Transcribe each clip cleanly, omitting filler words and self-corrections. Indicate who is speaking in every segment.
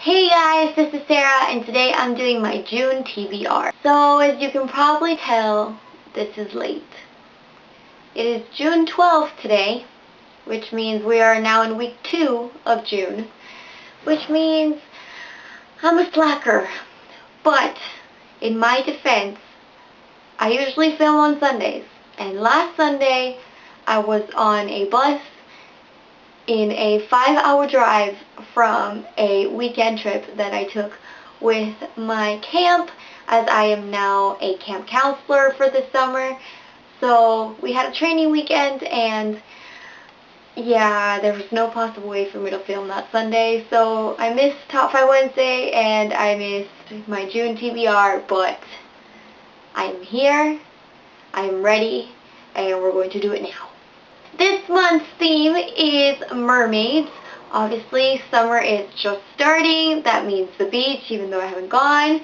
Speaker 1: Hey guys, this is Sarah, and today I'm doing my June TBR. So as you can probably tell, this is late. It is June 12th today, which means we are now in week 2 of June, which means I'm a slacker. But in my defense, I usually film on Sundays, and last Sunday I was on a bus in a 5-hour drive from a weekend trip that I took with my camp, as I am now a camp counselor for this summer. So we had a training weekend, and yeah, there was no possible way for me to film that Sunday. So I missed Top 5 Wednesday and I missed my June TBR, but I'm here, I'm ready, and we're going to do it now. This month's theme is mermaids. Obviously, summer is just starting. That means the beach, even though I haven't gone.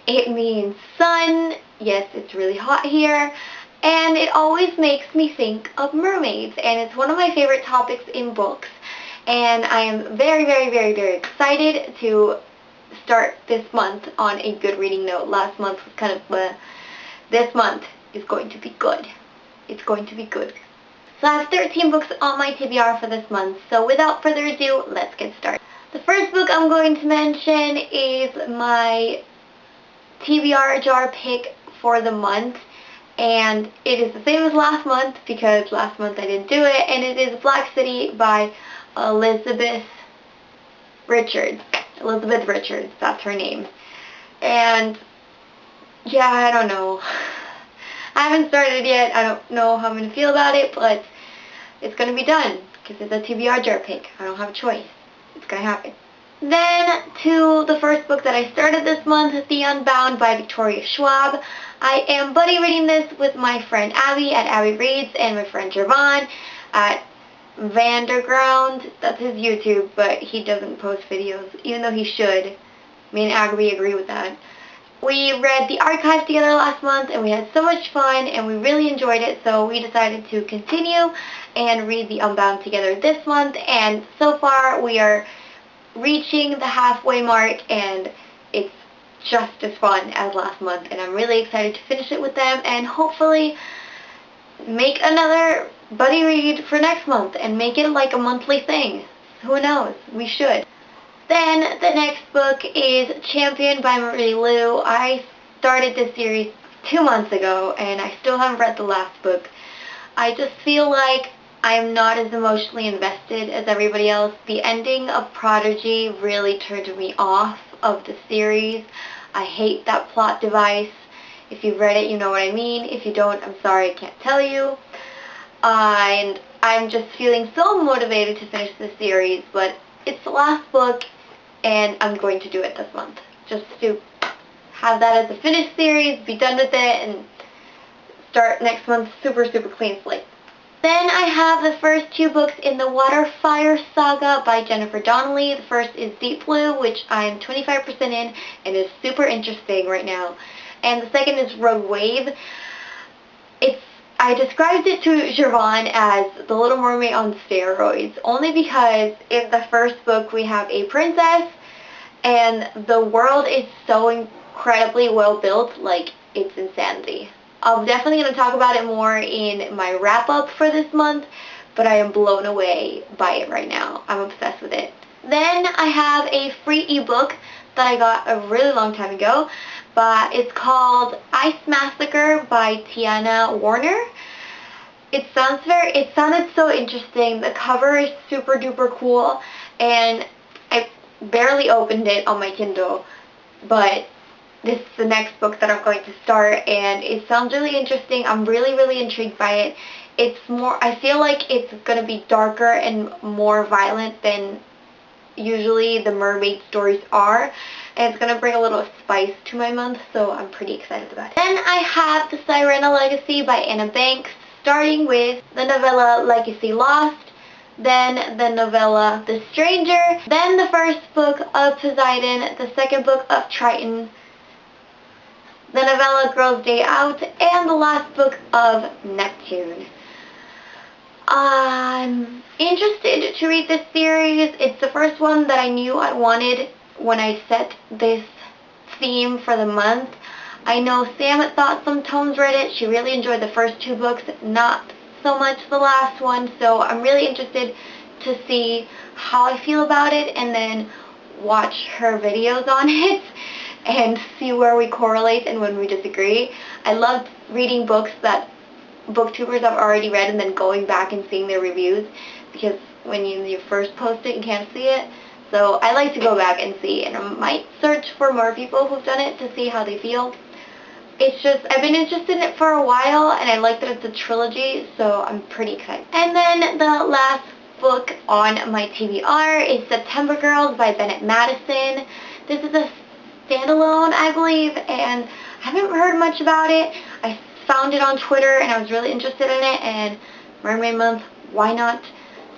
Speaker 1: It means sun. Yes, it's really hot here. And it always makes me think of mermaids. And it's one of my favorite topics in books. And I am very, very, very, very excited to start this month on a good reading note. Last month was kind of this month is going to be good. It's going to be good. So I have 13 books on my TBR for this month, so without further ado, let's get started. The first book I'm going to mention is my TBR jar pick for the month, and it is the same as last month because last month I didn't do it, and it is Black City by Elizabeth Richards. Elizabeth Richards, that's her name. And yeah, I don't know. I haven't started yet. I don't know how I'm going to feel about it, but it's going to be done because it's a TBR jar pick. I don't have a choice. It's going to happen. Then to the first book that I started this month, The Unbound by Victoria Schwab. I am buddy reading this with my friend Abby at Abby Reads and my friend Jervon at Vanderground. That's his YouTube, but he doesn't post videos, even though he should. Me and Abby agree with that. We read the archives together last month, and we had so much fun, and we really enjoyed it, so we decided to continue and read The Unbound together this month, and so far we are reaching the halfway mark, and it's just as fun as last month, and I'm really excited to finish it with them, and hopefully make another buddy read for next month, and make it like a monthly thing. Who knows? We should. Then the next book is Champion by Marie Lu. I started this series 2 months ago, and I still haven't read the last book. I just feel like I'm not as emotionally invested as everybody else. The ending of Prodigy really turned me off of the series. I hate that plot device. If you've read it, you know what I mean. If you don't, I'm sorry, I can't tell you. And I'm just feeling so motivated to finish the series, but it's the last book, and I'm going to do it this month, just to have that as a finished series, be done with it, and start next month super, super clean slate. Then I have the first 2 books in the Waterfire Saga by Jennifer Donnelly. The first is Deep Blue, which I'm 25% in, and is super interesting right now. And the second is Rogue Wave. I described it to Jervon as The Little Mermaid on steroids, only because in the first book we have a princess, and the world is so incredibly well built, like, it's insanity. I'm definitely going to talk about it more in my wrap-up for this month, but I am blown away by it right now. I'm obsessed with it. Then I have a free ebook that I got a really long time ago, but it's called Ice Massacre by Tiana Warner. It sounded so interesting. The cover is super duper cool, and I barely opened it on my Kindle, but this is the next book that I'm going to start, and it sounds really interesting. I'm really, really intrigued by it. I feel like it's going to be darker and more violent than usually the mermaid stories are, and it's going to bring a little spice to my month, so I'm pretty excited about it. Then I have The Sirena Legacy by Anna Banks, starting with the novella Legacy Lost, then the novella The Stranger, then the first book of Poseidon, the second book of Triton, the novella Girl's Day Out, and the last book of Neptune. I'm interested to read this series. It's the first one that I knew I wanted when I set this theme for the month. I know Sam at Thoughts Some Tones read it. She really enjoyed the first 2 books, not so much the last one, so I'm really interested to see how I feel about it and then watch her videos on it and see where we correlate and when we disagree. I love reading books that booktubers have already read and then going back and seeing their reviews, because when you first post it, you can't see it. So I like to go back and see, and I might search for more people who've done it to see how they feel. It's just, I've been interested in it for a while, and I like that it's a trilogy, so I'm pretty excited. And then the last book on my TBR is September Girls by Bennett Madison. This is a standalone, I believe, and I haven't heard much about it. I found it on Twitter, and I was really interested in it, and Mermaid Month, why not?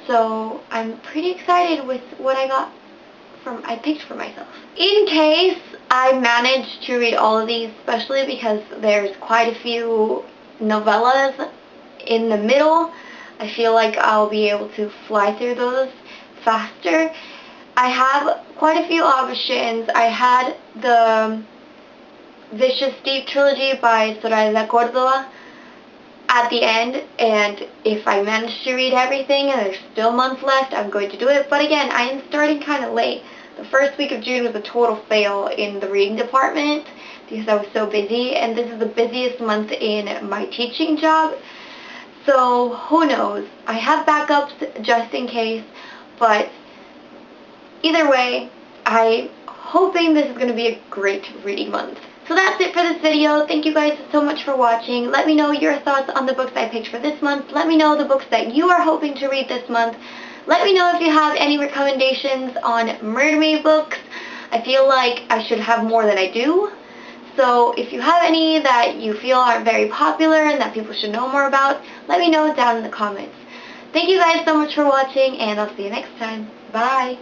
Speaker 1: So I'm pretty excited with what I picked for myself. In case I managed to read all of these, especially because there's quite a few novellas in the middle, I feel like I'll be able to fly through those faster. I have quite a few options. I had the Vicious Deep trilogy by Soraya Cordova at the end, and if I manage to read everything and there's still months left, I'm going to do it. But again, I am starting kind of late. The first week of June was a total fail in the reading department because I was so busy, and this is the busiest month in my teaching job. So who knows? I have backups just in case, but either way, I'm hoping this is going to be a great reading month. So that's it for this video. Thank you guys so much for watching. Let me know your thoughts on the books I picked for this month. Let me know the books that you are hoping to read this month. Let me know if you have any recommendations on Mermaid books. I feel like I should have more than I do. So if you have any that you feel aren't very popular and that people should know more about, let me know down in the comments. Thank you guys so much for watching, and I'll see you next time. Bye!